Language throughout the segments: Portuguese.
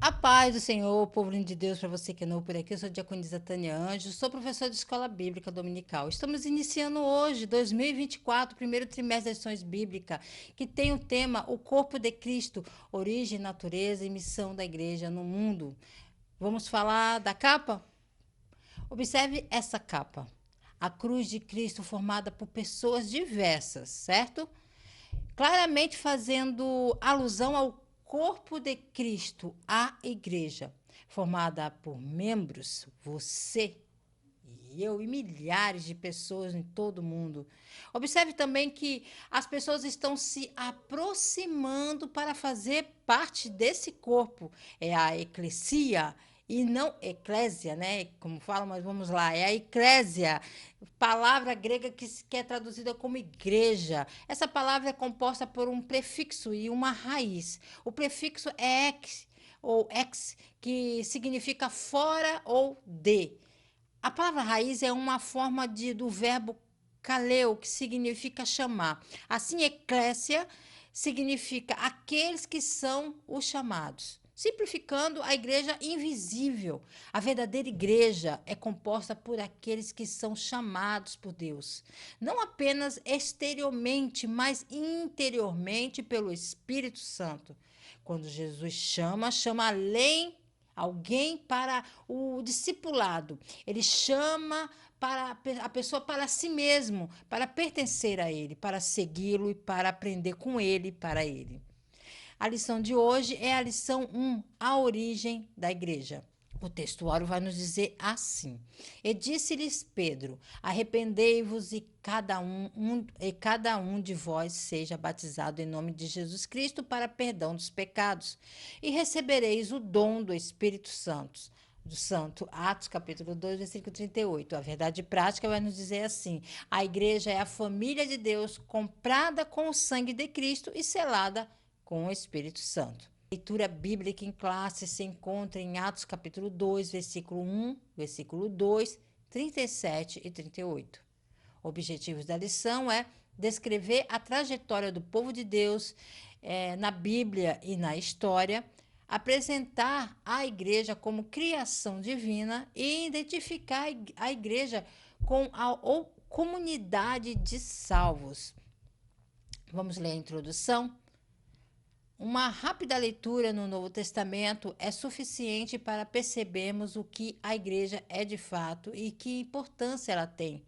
A paz do Senhor, povo lindo de Deus, para você que é novo por aqui, eu sou a diaconisa Tânia Anjos, sou professora de escola bíblica dominical. Estamos iniciando hoje, 2024, primeiro trimestre das lições bíblicas, que tem o tema O Corpo de Cristo, Origem, Natureza e Missão da Igreja no Mundo. Vamos falar da capa? Observe essa capa. A cruz de Cristo formada por pessoas diversas, certo? Claramente fazendo alusão ao corpo de Cristo, a igreja, formada por membros, você e eu e milhares de pessoas em todo o mundo. Observe também que as pessoas estão se aproximando para fazer parte desse corpo. É a eclesia e não eclésia, né? Como falam, mas vamos lá, é a eclésia, palavra grega que é traduzida como igreja. Essa palavra é composta por um prefixo e uma raiz. O prefixo é ex ou ex, que significa fora ou de. A palavra raiz é uma forma do verbo kaleo, que significa chamar. Assim, eclésia significa aqueles que são os chamados. Simplificando, a igreja invisível. A verdadeira igreja é composta por aqueles que são chamados por Deus. Não apenas exteriormente, mas interiormente pelo Espírito Santo. Quando Jesus chama, chama além alguém para o discipulado. Ele chama para a pessoa para si mesmo, para pertencer a ele, para segui-lo e para aprender com ele, para ele. A lição de hoje é a lição 1, a origem da igreja. O textuário vai nos dizer assim: E disse-lhes Pedro: Arrependei-vos e cada um de vós seja batizado em nome de Jesus Cristo para perdão dos pecados, e recebereis o dom do Espírito Santo. Do Santo, Atos capítulo 2, versículo 38. A verdade prática vai nos dizer assim: a igreja é a família de Deus comprada com o sangue de Cristo e selada com o Espírito Santo. A leitura bíblica em classe se encontra em Atos capítulo 2, versículo 1, versículo 2, 37 e 38. Objetivos da lição é descrever a trajetória do povo de Deus na Bíblia e na história, apresentar a igreja como criação divina e identificar a igreja com a comunidade de salvos. Vamos ler a introdução? Uma rápida leitura no Novo Testamento é suficiente para percebermos o que a igreja é de fato e que importância ela tem.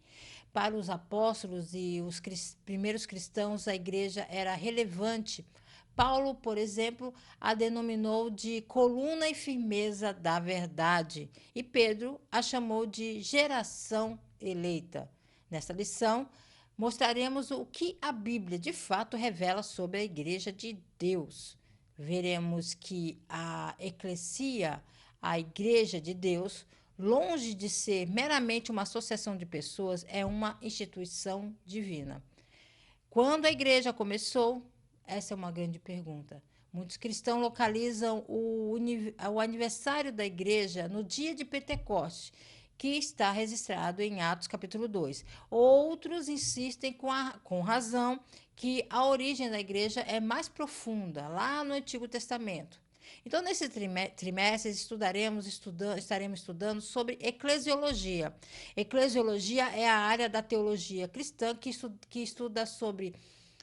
Para os apóstolos e os primeiros cristãos, a igreja era relevante. Paulo, por exemplo, a denominou de coluna e firmeza da verdade, e Pedro a chamou de geração eleita. Nesta lição, mostraremos o que a Bíblia de fato revela sobre a Igreja de Deus. Veremos que a eclesia, a Igreja de Deus, longe de ser meramente uma associação de pessoas, é uma instituição divina. Quando a igreja começou? Essa é uma grande pergunta. Muitos cristãos localizam o aniversário da igreja no dia de Pentecostes, que está registrado em Atos capítulo 2. Outros insistem com razão que a origem da igreja é mais profunda, lá no Antigo Testamento. Então, nesse trimestre, estaremos estudando sobre eclesiologia. Eclesiologia é a área da teologia cristã que estuda sobre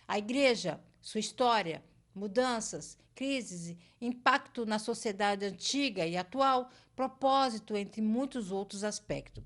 a igreja, sua história, mudanças, crises, impacto na sociedade antiga e atual, propósito, entre muitos outros aspectos.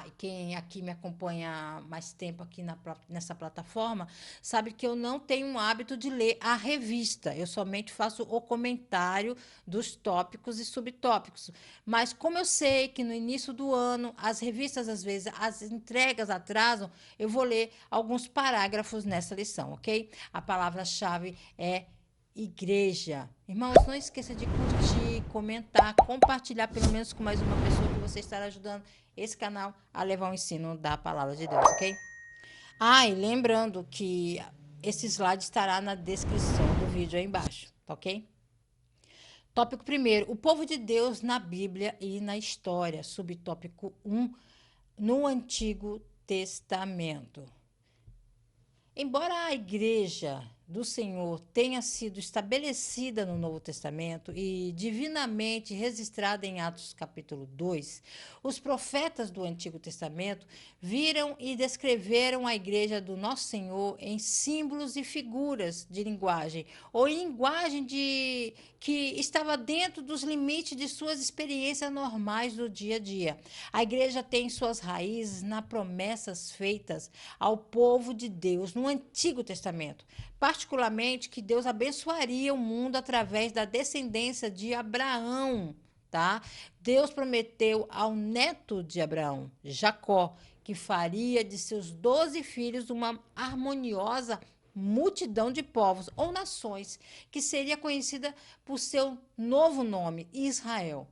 E quem aqui me acompanha há mais tempo aqui nessa plataforma sabe que eu não tenho o hábito de ler a revista. Eu somente faço o comentário dos tópicos e subtópicos. Mas como eu sei que no início do ano as revistas, às vezes, as entregas atrasam, eu vou ler alguns parágrafos nessa lição, ok? A palavra-chave é igreja. Irmãos, não esqueça de curtir, comentar, compartilhar pelo menos com mais uma pessoa que você estará ajudando esse canal a levar o ensino da palavra de Deus, ok? E lembrando que esse slide estará na descrição do vídeo aí embaixo, tá ok? Tópico primeiro, o povo de Deus na Bíblia e na história. Subtópico 1, no Antigo Testamento. Embora a igreja do Senhor tenha sido estabelecida no Novo Testamento e divinamente registrada em Atos capítulo 2, os profetas do Antigo Testamento viram e descreveram a igreja do Nosso Senhor em símbolos e figuras de linguagem, ou em linguagem que estava dentro dos limites de suas experiências normais do dia a dia. A igreja tem suas raízes nas promessas feitas ao povo de Deus no Antigo Testamento, particularmente que Deus abençoaria o mundo através da descendência de Abraão, tá? Deus prometeu ao neto de Abraão, Jacó, que faria de seus 12 filhos uma harmoniosa multidão de povos ou nações, que seria conhecida por seu novo nome, Israel.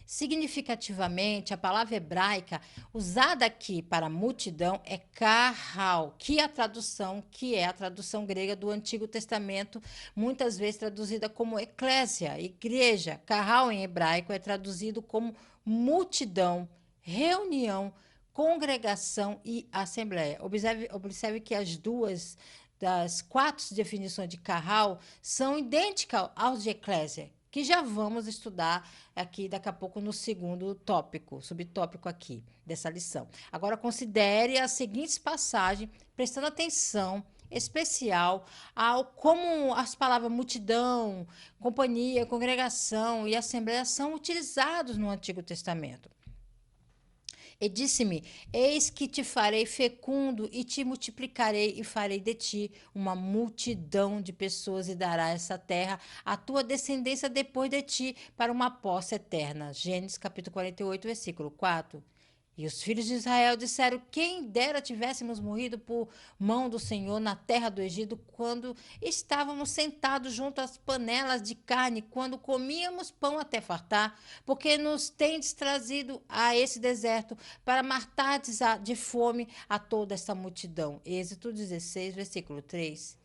Significativamente, a palavra hebraica usada aqui para multidão é carral, que é a tradução grega do Antigo Testamento, muitas vezes traduzida como eclésia, igreja. Carral em hebraico é traduzido como multidão, reunião, congregação e assembleia. Observe que as duas das 4 definições de carral são idênticas aos de eclésia, que já vamos estudar aqui daqui a pouco no segundo tópico, subtópico aqui dessa lição. Agora considere as seguintes passagens, prestando atenção especial ao como as palavras multidão, companhia, congregação e assembleia são utilizados no Antigo Testamento. E disse-me: Eis que te farei fecundo e te multiplicarei e farei de ti uma multidão de pessoas e dará essa terra à tua descendência depois de ti para uma posse eterna. Gênesis capítulo 48, versículo 4. E os filhos de Israel disseram: Quem dera tivéssemos morrido por mão do Senhor na terra do Egito, quando estávamos sentados junto às panelas de carne, quando comíamos pão até fartar, porque nos tendes trazido a esse deserto para matar de fome a toda esta multidão. Êxodo 16, versículo 3.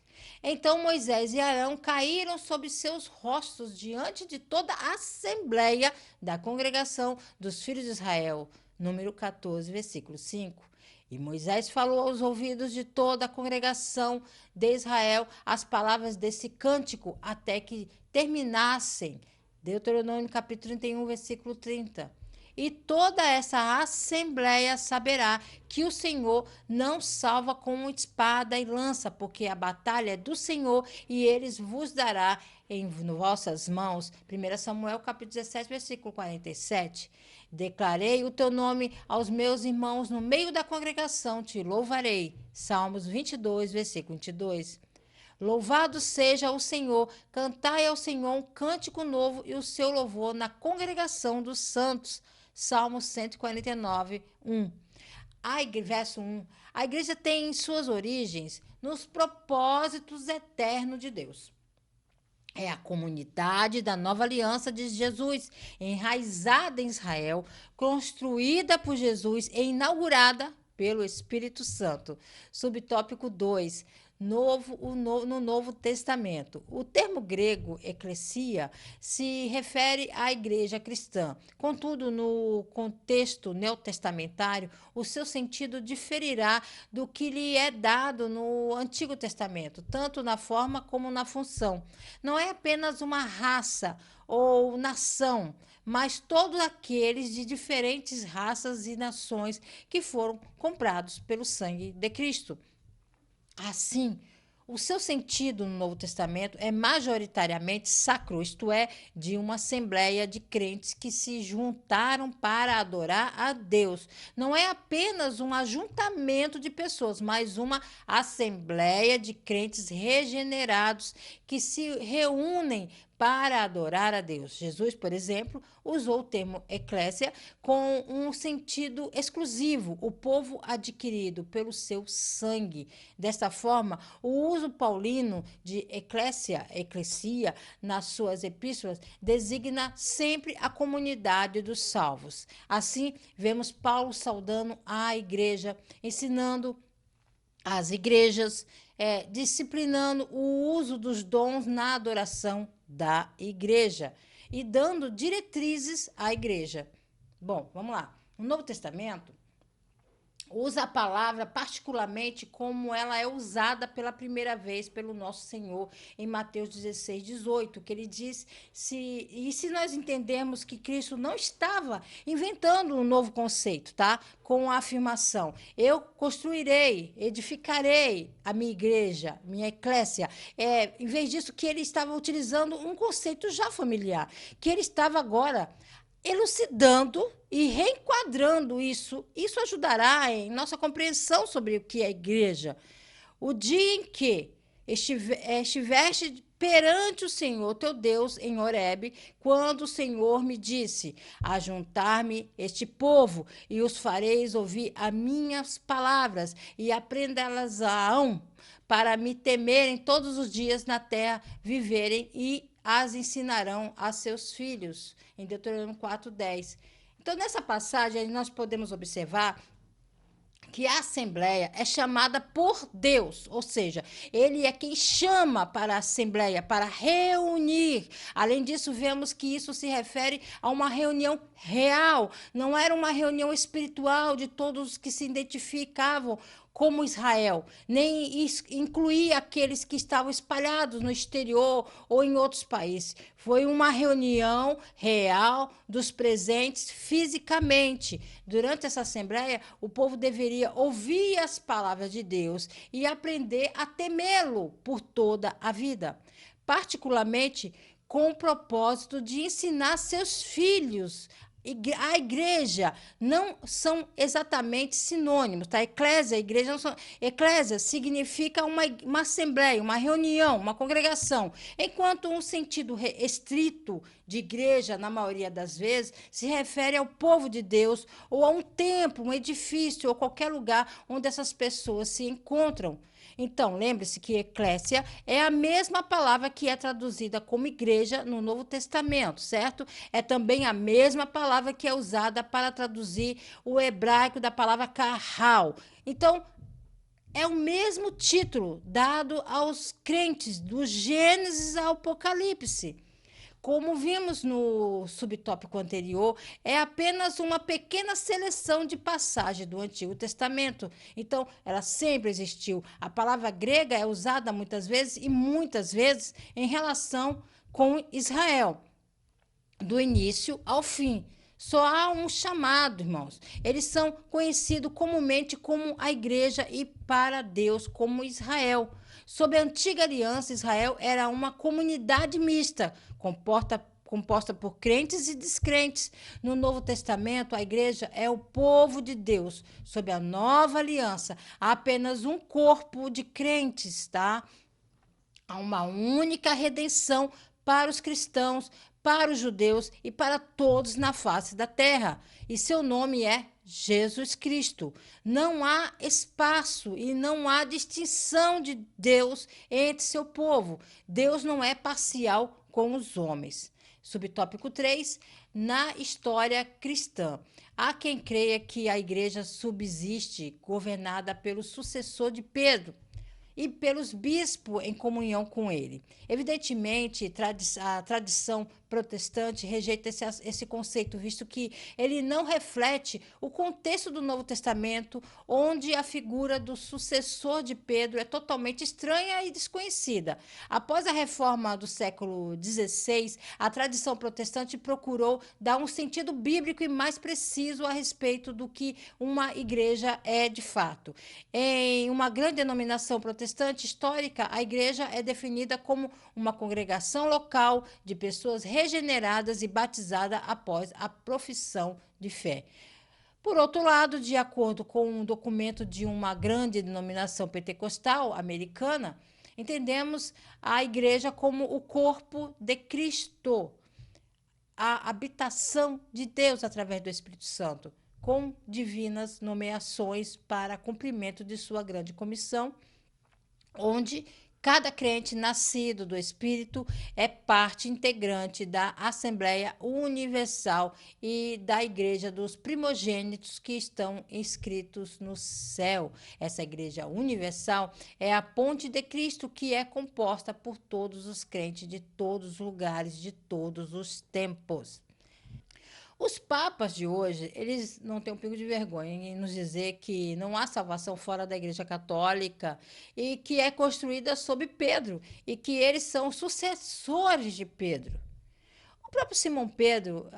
Então Moisés e Arão caíram sobre seus rostos diante de toda a assembleia da congregação dos filhos de Israel. Número 14, versículo 5. E Moisés falou aos ouvidos de toda a congregação de Israel as palavras desse cântico até que terminassem. Deuteronômio capítulo 31, versículo 30. E toda essa assembleia saberá que o Senhor não salva com espada e lança, porque a batalha é do Senhor e eles vos dará em vossas mãos. 1 Samuel capítulo 17, versículo 47. Declarei o teu nome aos meus irmãos no meio da congregação, te louvarei. Salmos 22, versículo 22. Louvado seja o Senhor, cantai ao Senhor um cântico novo e o seu louvor na congregação dos santos. Salmo 149, 1. Verso 1. A igreja tem suas origens nos propósitos eternos de Deus. É a comunidade da nova aliança de Jesus, enraizada em Israel, construída por Jesus e inaugurada pelo Espírito Santo. Subtópico 2. No Novo Testamento. O termo grego eclesia se refere à igreja cristã. Contudo, no contexto neotestamentário, o seu sentido diferirá do que lhe é dado no Antigo Testamento, tanto na forma como na função. Não é apenas uma raça ou nação, mas todos aqueles de diferentes raças e nações que foram comprados pelo sangue de Cristo. Assim, o seu sentido no Novo Testamento é majoritariamente sacro, isto é, de uma assembleia de crentes que se juntaram para adorar a Deus. Não é apenas um ajuntamento de pessoas, mas uma assembleia de crentes regenerados que se reúnem para adorar a Deus. Jesus, por exemplo, usou o termo eclésia com um sentido exclusivo, o povo adquirido pelo seu sangue. Desta forma, o uso paulino de eclesia, nas suas epístolas, designa sempre a comunidade dos salvos. Assim, vemos Paulo saudando a igreja, ensinando as igrejas, disciplinando o uso dos dons na adoração da igreja e dando diretrizes à igreja. Bom, vamos lá. No Novo Testamento, usa a palavra particularmente como ela é usada pela primeira vez pelo nosso Senhor em Mateus 16, 18, que ele diz, se nós entendemos que Cristo não estava inventando um novo conceito, tá? Com a afirmação, eu construirei, edificarei a minha igreja, minha eclésia. Em vez disso, que ele estava utilizando um conceito já familiar, que ele estava agora elucidando e reenquadrando isso. Isso ajudará em nossa compreensão sobre o que é a igreja. O dia em que estiveste perante o Senhor teu Deus em Horebe, quando o Senhor me disse: ajuntar-me este povo, e os fareis ouvir as minhas palavras, e aprendê-las-ão, para me temerem todos os dias na terra, viverem e as ensinarão a seus filhos. Em Deuteronômio 4:10. Então, nessa passagem, nós podemos observar que a Assembleia é chamada por Deus, ou seja, ele é quem chama para a Assembleia, para reunir. Além disso, vemos que isso se refere a uma reunião real, não era uma reunião espiritual de todos os que se identificavam como Israel, nem incluía aqueles que estavam espalhados no exterior ou em outros países. Foi uma reunião real dos presentes fisicamente. Durante essa assembleia, o povo deveria ouvir as palavras de Deus e aprender a temê-lo por toda a vida, particularmente com o propósito de ensinar seus filhos. A igreja não são exatamente sinônimos, tá? Eclésia, igreja não são. Eclésia significa uma assembleia, uma reunião, uma congregação, enquanto um sentido estrito de igreja, na maioria das vezes, se refere ao povo de Deus ou a um templo, um edifício ou qualquer lugar onde essas pessoas se encontram. Então, lembre-se que eclésia é a mesma palavra que é traduzida como igreja no Novo Testamento, certo? É também a mesma palavra que é usada para traduzir o hebraico da palavra carral. Então, é o mesmo título dado aos crentes do Gênesis ao Apocalipse. Como vimos no subtópico anterior, é apenas uma pequena seleção de passagens do Antigo Testamento. Então, ela sempre existiu. A palavra grega é usada muitas vezes e muitas vezes em relação com Israel, do início ao fim. Só há um chamado, irmãos. Eles são conhecidos comumente como a igreja e para Deus como Israel. Sob a antiga aliança, Israel era uma comunidade mista, composta por crentes e descrentes. No Novo Testamento, a igreja é o povo de Deus. Sob a nova aliança, há apenas um corpo de crentes, tá? Há uma única redenção para os cristãos, para os judeus e para todos na face da terra. E seu nome é Jesus Cristo. Não há espaço e não há distinção de Deus entre seu povo. Deus não é parcial com os homens. Subtópico 3, na história cristã. Há quem creia que a igreja subsiste governada pelo sucessor de Pedro e pelos bispos em comunhão com ele. Evidentemente, a tradição protestante rejeita esse conceito, visto que ele não reflete o contexto do Novo Testamento, onde a figura do sucessor de Pedro é totalmente estranha e desconhecida. Após a reforma do século XVI, a tradição protestante procurou dar um sentido bíblico e mais preciso a respeito do que uma igreja é de fato. Em uma grande denominação protestante histórica, a igreja é definida como uma congregação local de pessoas regeneradas e batizadas após a profissão de fé. Por outro lado, de acordo com um documento de uma grande denominação pentecostal americana, entendemos a igreja como o corpo de Cristo, a habitação de Deus através do Espírito Santo, com divinas nomeações para cumprimento de sua grande comissão, onde cada crente nascido do Espírito é parte integrante da Assembleia Universal e da Igreja dos Primogênitos que estão inscritos no céu. Essa Igreja Universal é a ponte de Cristo que é composta por todos os crentes de todos os lugares, de todos os tempos. Os papas de hoje, eles não têm um pingo de vergonha em nos dizer que não há salvação fora da Igreja Católica e que é construída sob Pedro e que eles são sucessores de Pedro. O próprio Simão Pedro,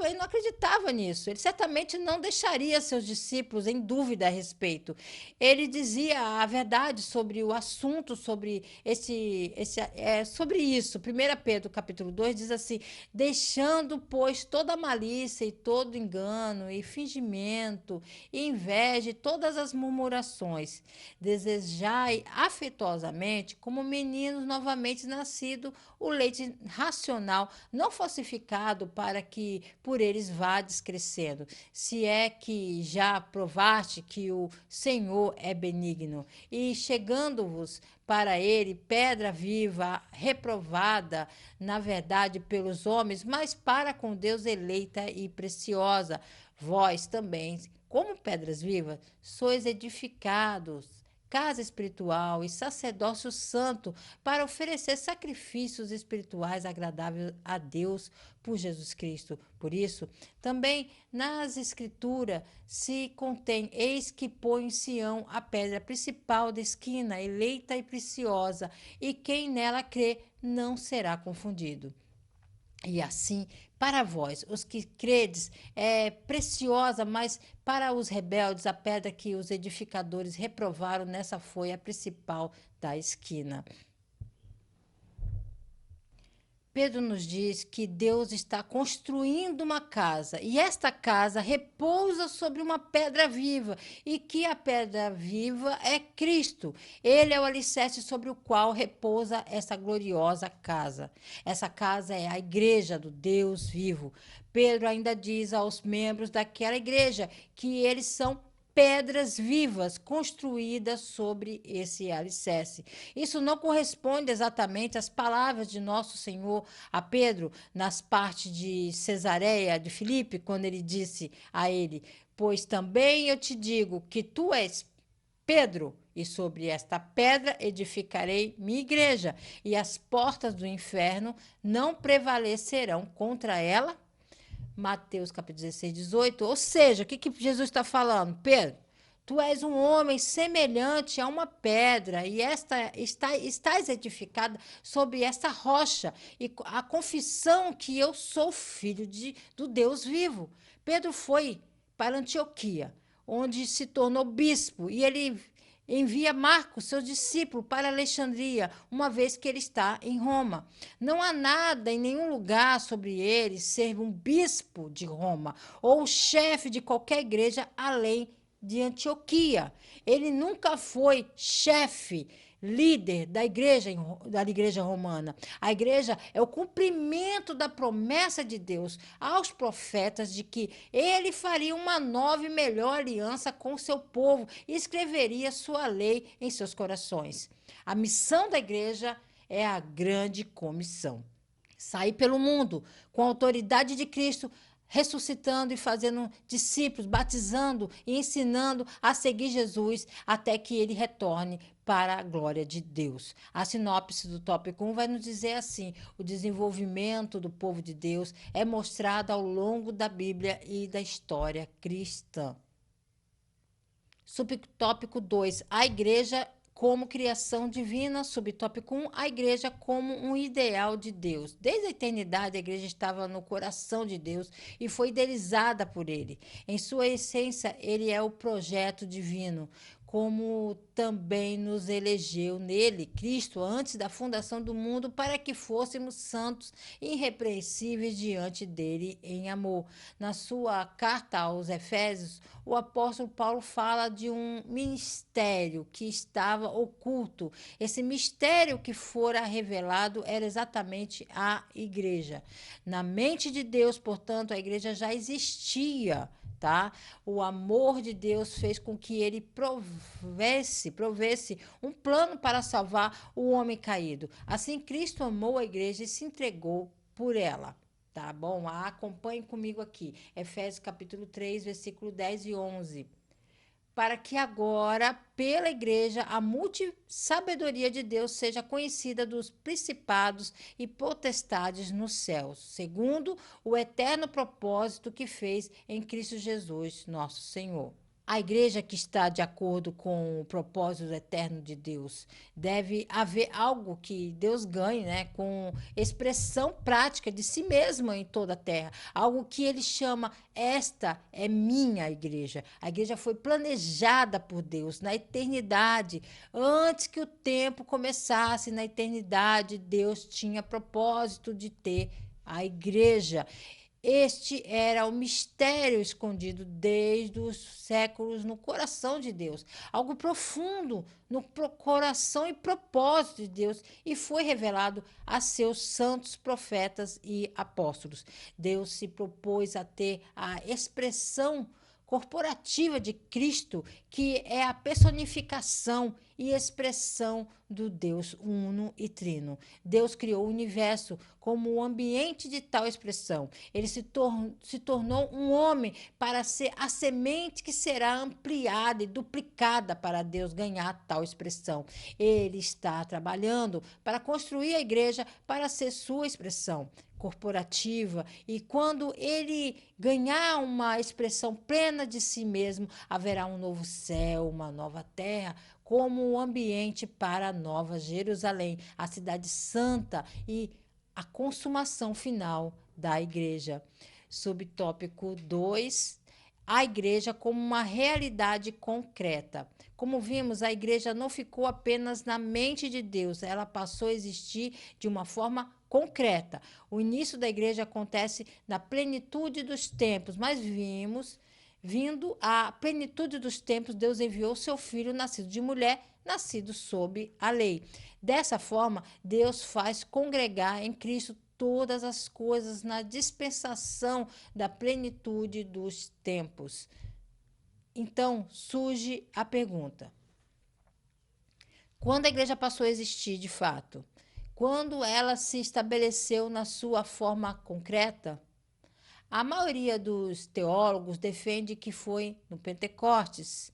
ele não acreditava nisso. Ele certamente não deixaria seus discípulos em dúvida a respeito. Ele dizia a verdade sobre o assunto, sobre isso. 1 Pedro, capítulo 2, diz assim: deixando, pois, toda malícia e todo engano e fingimento, e inveja e todas as murmurações, desejai afetuosamente, como meninos novamente nascidos, o leite racional, não falsificado, para que por eles vades crescendo. Se é que já provaste que o Senhor é benigno, e chegando-vos para ele, pedra viva, reprovada, na verdade, pelos homens, mas para com Deus eleita e preciosa. Vós também, como pedras vivas, sois edificados casa espiritual e sacerdócio santo para oferecer sacrifícios espirituais agradáveis a Deus por Jesus Cristo. Por isso, também nas Escrituras se contém: eis que põe em Sião a pedra principal da esquina, eleita e preciosa, e quem nela crê não será confundido. E assim, para vós, os que credes, é preciosa, mas para os rebeldes, a pedra que os edificadores reprovaram, nessa foi a principal da esquina. Pedro nos diz que Deus está construindo uma casa e esta casa repousa sobre uma pedra viva e que a pedra viva é Cristo. Ele é o alicerce sobre o qual repousa essa gloriosa casa. Essa casa é a igreja do Deus vivo. Pedro ainda diz aos membros daquela igreja que eles são pedras vivas construídas sobre esse alicerce. Isso não corresponde exatamente às palavras de nosso Senhor a Pedro nas partes de Cesareia de Filipe, quando ele disse a ele: pois também eu te digo que tu és Pedro, e sobre esta pedra edificarei minha igreja, e as portas do inferno não prevalecerão contra ela. Mateus capítulo 16, 18. Ou seja, o que Jesus está falando? Pedro, tu és um homem semelhante a uma pedra, e estás edificada sobre esta rocha, e a confissão que eu sou filho do Deus vivo. Pedro foi para Antioquia, onde se tornou bispo, e ele envia Marcos, seu discípulo, para Alexandria, uma vez que ele está em Roma. Não há nada em nenhum lugar sobre ele ser um bispo de Roma ou chefe de qualquer igreja além de Antioquia. Ele nunca foi chefe, líder da igreja romana. A igreja é o cumprimento da promessa de Deus aos profetas de que ele faria uma nova e melhor aliança com o seu povo e escreveria sua lei em seus corações. A missão da igreja é a grande comissão: sair pelo mundo com a autoridade de Cristo, ressuscitando e fazendo discípulos, batizando e ensinando a seguir Jesus até que ele retorne para a glória de Deus. A sinopse do tópico 1 vai nos dizer assim: o desenvolvimento do povo de Deus é mostrado ao longo da Bíblia e da história cristã. Subtópico 2, a igreja como criação divina. Subtópico 1, a igreja como um ideal de Deus. Desde a eternidade, a igreja estava no coração de Deus e foi idealizada por ele. Em sua essência, ele é o projeto divino, como também nos elegeu nele, Cristo, antes da fundação do mundo, para que fôssemos santos e irrepreensíveis diante dele em amor. Na sua carta aos Efésios, o apóstolo Paulo fala de um mistério que estava oculto. Esse mistério que fora revelado era exatamente a igreja. Na mente de Deus, portanto, a igreja já existia. Tá? O amor de Deus fez com que ele provesse um plano para salvar o homem caído. Assim, Cristo amou a igreja e se entregou por ela. Tá bom? Acompanhe comigo aqui. Efésios capítulo 3, versículo 10 e 11. para que agora, pela igreja, a multissabedoria de Deus seja conhecida dos principados e potestades nos céus, segundo o eterno propósito que fez em Cristo Jesus, nosso Senhor. A igreja que está de acordo com o propósito eterno de Deus, deve haver algo que Deus ganhe, né, com expressão prática de si mesma em toda a terra. Algo que ele chama, esta é minha igreja. A igreja foi planejada por Deus na eternidade. Antes que o tempo começasse, na eternidade, Deus tinha propósito de ter a igreja. Este era o mistério escondido desde os séculos no coração de Deus, algo profundo no coração e propósito de Deus, e foi revelado a seus santos profetas e apóstolos. Deus se propôs a ter a expressão corporativa de Cristo, que é a personificação e expressão do Deus uno e trino. Deus criou o universo como o ambiente de tal expressão. Ele se tornou um homem para ser a semente que será ampliada e duplicada para Deus ganhar tal expressão. Ele está trabalhando para construir a igreja para ser sua expressão corporativa, e quando ele ganhar uma expressão plena de si mesmo, haverá um novo céu, uma nova terra, como um ambiente para a nova Jerusalém, a cidade santa e a consumação final da igreja. Subtópico 2, a igreja como uma realidade concreta. Como vimos, a igreja não ficou apenas na mente de Deus, ela passou a existir de uma forma concreta. O início da igreja acontece na plenitude dos tempos, mas vindo à plenitude dos tempos, Deus enviou seu filho, nascido de mulher, nascido sob a lei. Dessa forma, Deus faz congregar em Cristo todas as coisas na dispensação da plenitude dos tempos. Então, surge a pergunta: quando a igreja passou a existir de fato? Quando ela se estabeleceu na sua forma concreta? A maioria dos teólogos defende que foi no Pentecostes.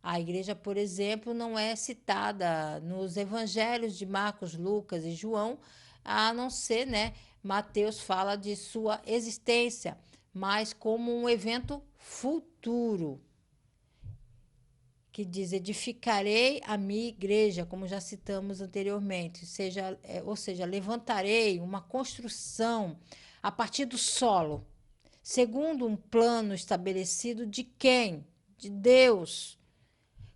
A igreja, por exemplo, não é citada nos evangelhos de Marcos, Lucas e João, a não ser, né, Mateus fala de sua existência, mas como um evento futuro, que diz: edificarei a minha igreja, como já citamos anteriormente, ou seja, levantarei uma construção a partir do solo, segundo um plano estabelecido de quem? De Deus.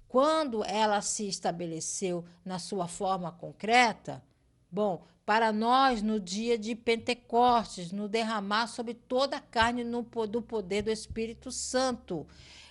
Quando ela se estabeleceu na sua forma concreta, bom, para nós, no dia de Pentecostes, no derramar sobre toda a carne do poder do Espírito Santo.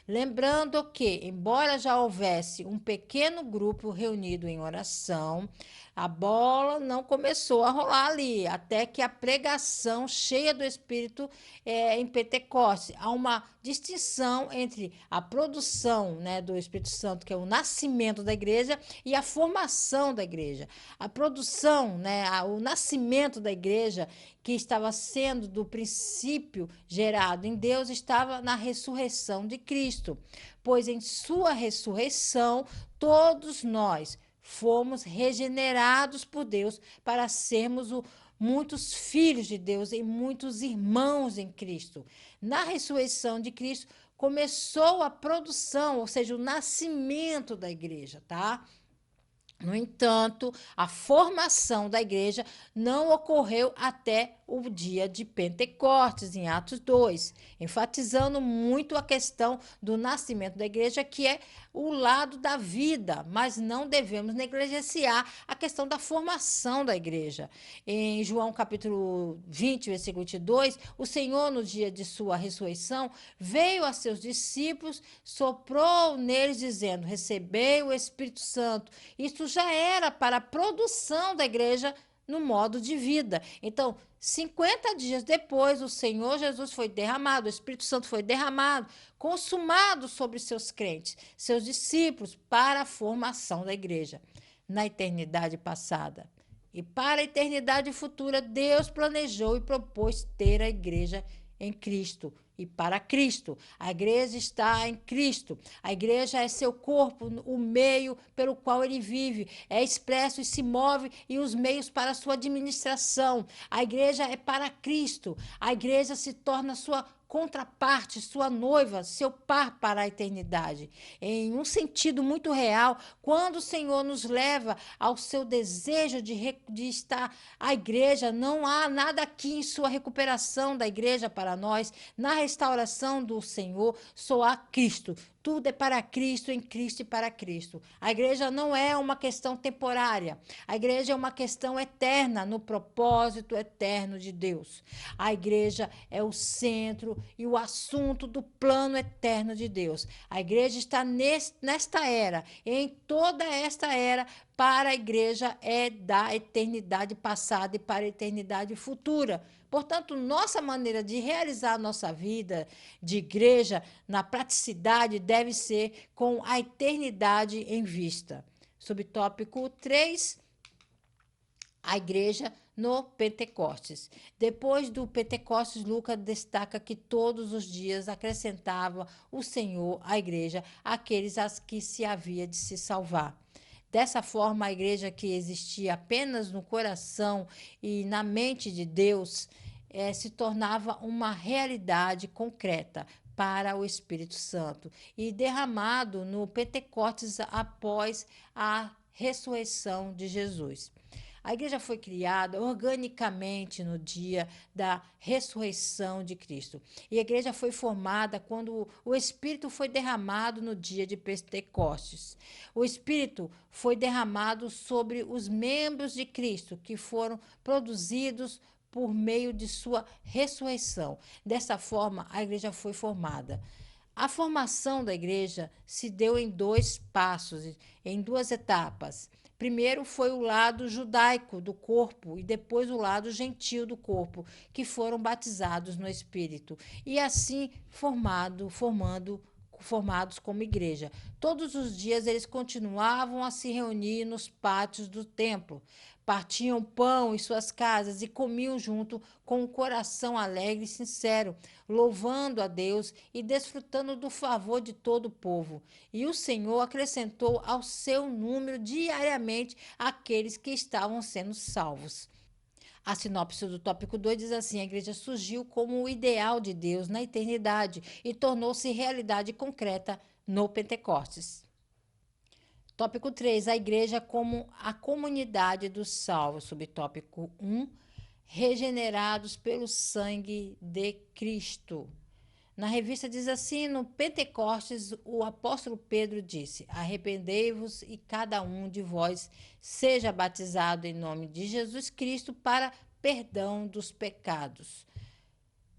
Lembrando que, embora já houvesse um pequeno grupo reunido em oração, a bola não começou a rolar ali, até que a pregação cheia do Espírito em Pentecostes. Há uma distinção entre a produção, né, do Espírito Santo, que é o nascimento da igreja, e a formação da igreja. A produção, né, o nascimento da igreja, que estava sendo do princípio gerado em Deus, estava na ressurreição de Cristo, pois em sua ressurreição todos nós fomos regenerados por Deus para sermos muitos filhos de Deus e muitos irmãos em Cristo. Na ressurreição de Cristo começou a produção, ou seja, o nascimento da igreja, tá? No entanto, a formação da igreja não ocorreu até o dia de Pentecostes, em Atos 2, enfatizando muito a questão do nascimento da igreja, que é o lado da vida, mas não devemos negligenciar a questão da formação da igreja. Em João capítulo 20, versículo 22, o Senhor, no dia de sua ressurreição, veio a seus discípulos, soprou neles, dizendo: recebei o Espírito Santo. Isso já era para a produção da igreja no modo de vida. Então, 50 dias depois, o Senhor Jesus foi derramado, o Espírito Santo foi derramado, consumado sobre seus crentes, seus discípulos, para a formação da igreja na eternidade passada. E para a eternidade futura, Deus planejou e propôs ter a igreja em Cristo. e para Cristo. A igreja está em Cristo. A igreja é seu corpo, o meio pelo qual ele vive, é expresso e se move e os meios para a sua administração. A igreja é para Cristo. A igreja se torna sua contraparte, sua noiva, seu par para a eternidade. Em um sentido muito real, quando o Senhor nos leva ao seu desejo de estar à igreja, não há nada aqui em sua recuperação da igreja para nós, na restauração do Senhor, só há Cristo. Tudo é para Cristo, em Cristo e para Cristo. A igreja não é uma questão temporária. A igreja é uma questão eterna, no propósito eterno de Deus. A igreja é o centro e o assunto do plano eterno de Deus. A igreja está nesta era, em toda esta era, para a igreja é da eternidade passada e para a eternidade futura. Portanto, nossa maneira de realizar a nossa vida de igreja na praticidade deve ser com a eternidade em vista. Subtópico 3, a igreja no Pentecostes. Depois do Pentecostes, Lucas destaca que todos os dias acrescentava o Senhor à igreja aqueles a que se havia de se salvar. Dessa forma, a igreja que existia apenas no coração e na mente de Deus se tornava uma realidade concreta para o Espírito Santo e derramado no Pentecostes após a ressurreição de Jesus. A igreja foi criada organicamente no dia da ressurreição de Cristo. E a igreja foi formada quando o Espírito foi derramado no dia de Pentecostes. O Espírito foi derramado sobre os membros de Cristo, que foram produzidos por meio de sua ressurreição. Dessa forma, a igreja foi formada. A formação da igreja se deu em dois passos, em duas etapas. Primeiro foi o lado judaico do corpo e depois o lado gentil do corpo, que foram batizados no Espírito e assim formados como igreja. Todos os dias eles continuavam a se reunir nos pátios do templo, partiam pão em suas casas e comiam junto com um coração alegre e sincero, louvando a Deus e desfrutando do favor de todo o povo. E o Senhor acrescentou ao seu número diariamente aqueles que estavam sendo salvos. A sinopse do tópico 2 diz assim: a igreja surgiu como o ideal de Deus na eternidade e tornou-se realidade concreta no Pentecostes. Tópico 3, a igreja como a comunidade dos salvos. Subtópico 1, regenerados pelo sangue de Cristo. Na revista diz assim: no Pentecostes, o apóstolo Pedro disse: arrependei-vos e cada um de vós seja batizado em nome de Jesus Cristo para perdão dos pecados.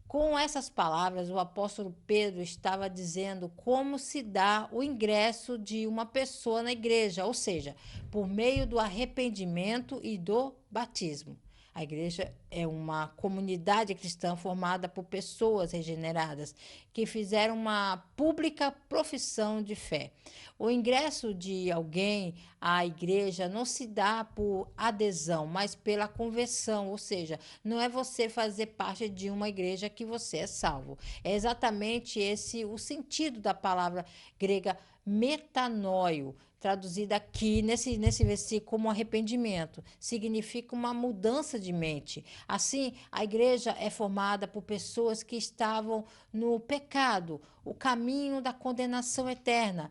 Com essas palavras, o apóstolo Pedro estava dizendo como se dá o ingresso de uma pessoa na igreja, ou seja, por meio do arrependimento e do batismo. A igreja é uma comunidade cristã formada por pessoas regeneradas que fizeram uma pública profissão de fé. O ingresso de alguém à igreja não se dá por adesão, mas pela conversão, ou seja, não é você fazer parte de uma igreja que você é salvo. É exatamente esse o sentido da palavra grega metanoio, traduzida aqui nesse versículo como arrependimento, significa uma mudança de mente. Assim, a igreja é formada por pessoas que estavam no pecado, o caminho da condenação eterna,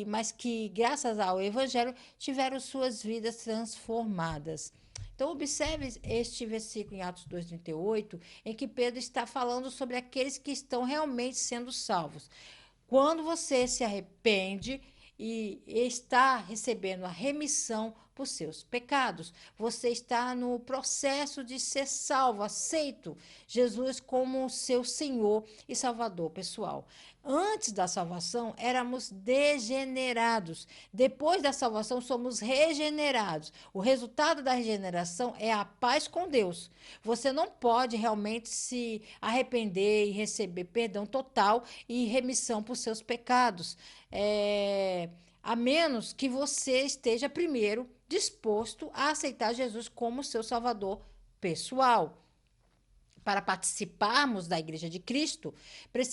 mas que, graças ao Evangelho, tiveram suas vidas transformadas. Então, observe este versículo em Atos 2,38, em que Pedro está falando sobre aqueles que estão realmente sendo salvos. Quando você se arrepende e está recebendo a remissão por seus pecados, você está no processo de ser salvo, aceito Jesus como seu Senhor e Salvador pessoal. Antes da salvação, éramos degenerados. Depois da salvação, somos regenerados. O resultado da regeneração é a paz com Deus. Você não pode realmente se arrepender e receber perdão total e remissão por seus pecados. A menos que você esteja primeiro disposto a aceitar Jesus como seu Salvador pessoal. para participarmos da Igreja de Cristo,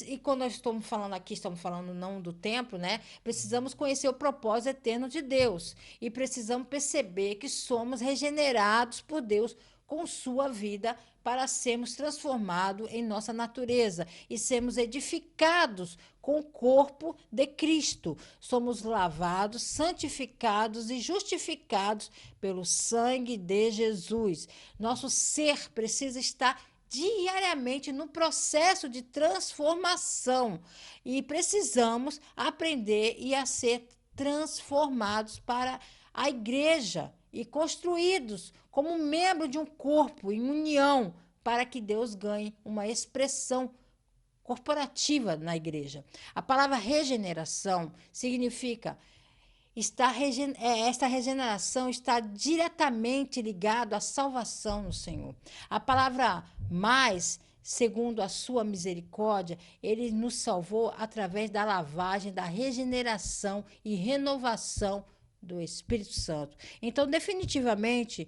e quando nós estamos falando aqui, estamos falando não do templo, né? Precisamos conhecer o propósito eterno de Deus e precisamos perceber que somos regenerados por Deus com sua vida para sermos transformados em nossa natureza e sermos edificados com o corpo de Cristo. Somos lavados, santificados e justificados pelo sangue de Jesus. Nosso ser precisa estar diariamente no processo de transformação e precisamos aprender e a ser transformados para a igreja e construídos como membro de um corpo em união para que Deus ganhe uma expressão corporativa na igreja. A palavra regeneração significa esta regeneração está diretamente ligada à salvação no Senhor. A palavra mais, segundo a sua misericórdia, ele nos salvou através da lavagem, da regeneração e renovação do Espírito Santo. Então, definitivamente,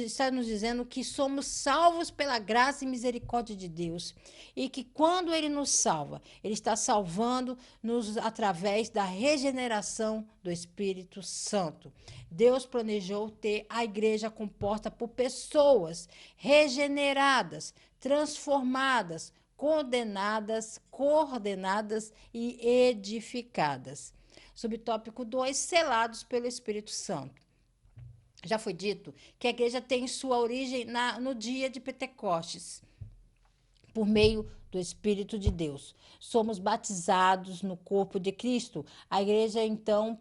está nos dizendo que somos salvos pela graça e misericórdia de Deus. E que quando Ele nos salva, Ele está salvando-nos através da regeneração do Espírito Santo. Deus planejou ter a igreja composta por pessoas regeneradas, transformadas, coordenadas e edificadas. Subtópico 2, selados pelo Espírito Santo. Já foi dito que a igreja tem sua origem no dia de Pentecostes, por meio do Espírito de Deus. Somos batizados no corpo de Cristo. A igreja, então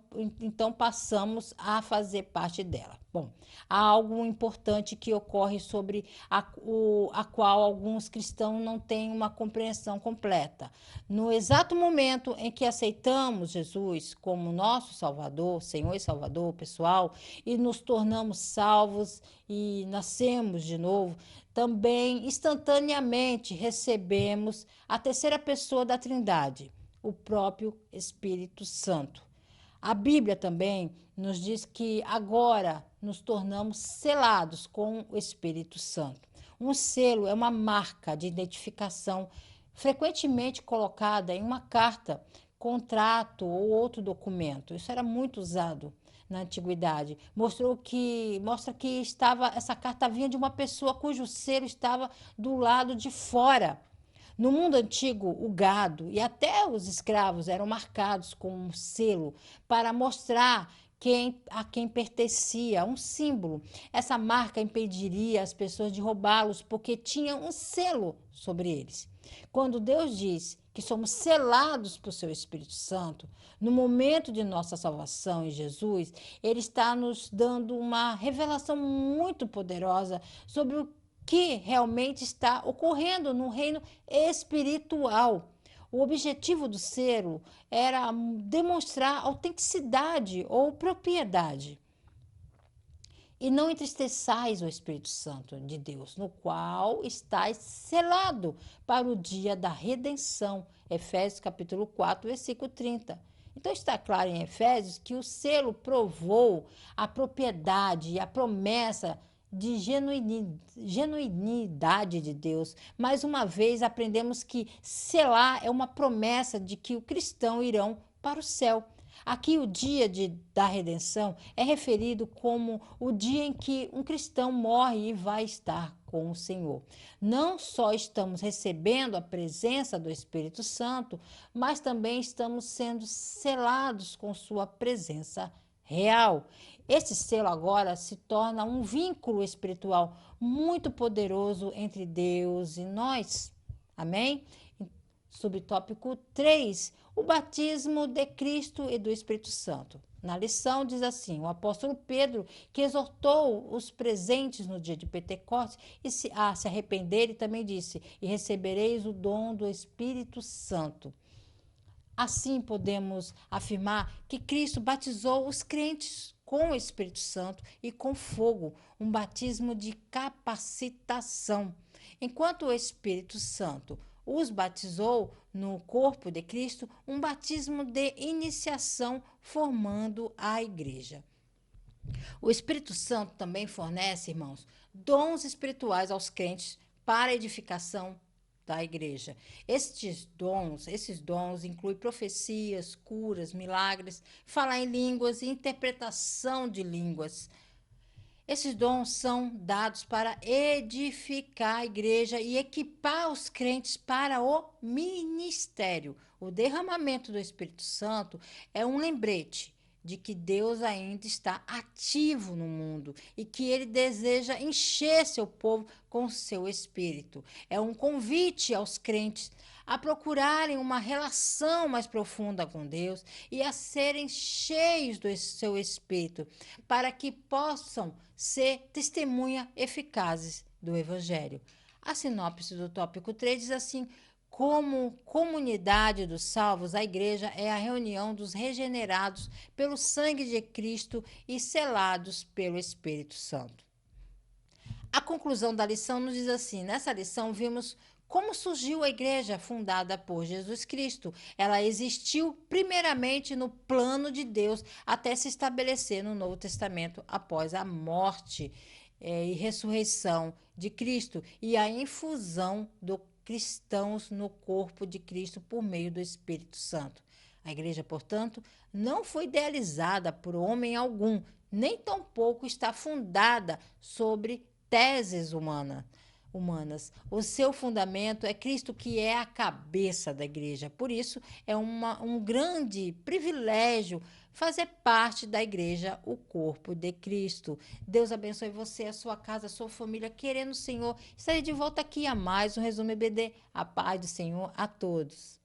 passamos a fazer parte dela. Bom, há algo importante que ocorre sobre a qual alguns cristãos não têm uma compreensão completa. No exato momento em que aceitamos Jesus como nosso Salvador, Senhor e Salvador, pessoal, e nos tornamos salvos e nascemos de novo, também instantaneamente recebemos a terceira pessoa da Trindade, o próprio Espírito Santo. A Bíblia também nos diz que agora nos tornamos selados com o Espírito Santo. Um selo é uma marca de identificação frequentemente colocada em uma carta, contrato ou outro documento. Isso era muito usado na antiguidade. Mostra que essa carta vinha de uma pessoa cujo selo estava do lado de fora. No mundo antigo, o gado e até os escravos eram marcados com um selo para mostrar a quem pertencia, um símbolo. Essa marca impediria as pessoas de roubá-los porque tinha um selo sobre eles. Quando Deus diz que somos selados por seu Espírito Santo, no momento de nossa salvação em Jesus, Ele está nos dando uma revelação muito poderosa sobre o que realmente está ocorrendo no reino espiritual. O objetivo do selo era demonstrar autenticidade ou propriedade. E não entristeçais o Espírito Santo de Deus, no qual estáis selado para o dia da redenção. Efésios capítulo 4, versículo 30. Então está claro em Efésios que o selo provou a propriedade e a promessa de genuinidade de Deus. Mais uma vez aprendemos que selar é uma promessa de que o cristão irão para o céu. Aqui o dia da redenção é referido como o dia em que um cristão morre e vai estar com o Senhor. Não só estamos recebendo a presença do Espírito Santo, mas também estamos sendo selados com sua presença real. Esse selo agora se torna um vínculo espiritual muito poderoso entre Deus e nós. Amém? Subtópico 3, o batismo de Cristo e do Espírito Santo. Na lição diz assim, o apóstolo Pedro, que exortou os presentes no dia de Pentecostes a se arrependerem, também disse, e recebereis o dom do Espírito Santo. Assim podemos afirmar que Cristo batizou os crentes com o Espírito Santo e com fogo, um batismo de capacitação. Enquanto o Espírito Santo os batizou no corpo de Cristo, um batismo de iniciação formando a igreja. O Espírito Santo também fornece, irmãos, dons espirituais aos crentes para a edificação da igreja. Esses dons incluem profecias, curas, milagres, falar em línguas e interpretação de línguas. Esses dons são dados para edificar a igreja e equipar os crentes para o ministério. O derramamento do Espírito Santo é um lembrete de que Deus ainda está ativo no mundo e que ele deseja encher seu povo com seu espírito. É um convite aos crentes a procurarem uma relação mais profunda com Deus e a serem cheios do seu espírito, para que possam ser testemunha eficazes do Evangelho. A sinopse do tópico 3 diz assim: como comunidade dos salvos, a igreja é a reunião dos regenerados pelo sangue de Cristo e selados pelo Espírito Santo. A conclusão da lição nos diz assim: nessa lição vimos como surgiu a igreja fundada por Jesus Cristo. Ela existiu primeiramente no plano de Deus até se estabelecer no Novo Testamento após a morte e ressurreição de Cristo e a infusão dos cristãos no corpo de Cristo por meio do Espírito Santo. A igreja, portanto, não foi idealizada por homem algum, nem tampouco está fundada sobre teses humanas. O seu fundamento é Cristo, que é a cabeça da igreja. Por isso, é um grande privilégio fazer parte da igreja, o corpo de Cristo. Deus abençoe você, a sua casa, a sua família. Querendo o Senhor, estarei de volta aqui a mais um Resumo EBD. A paz do Senhor a todos.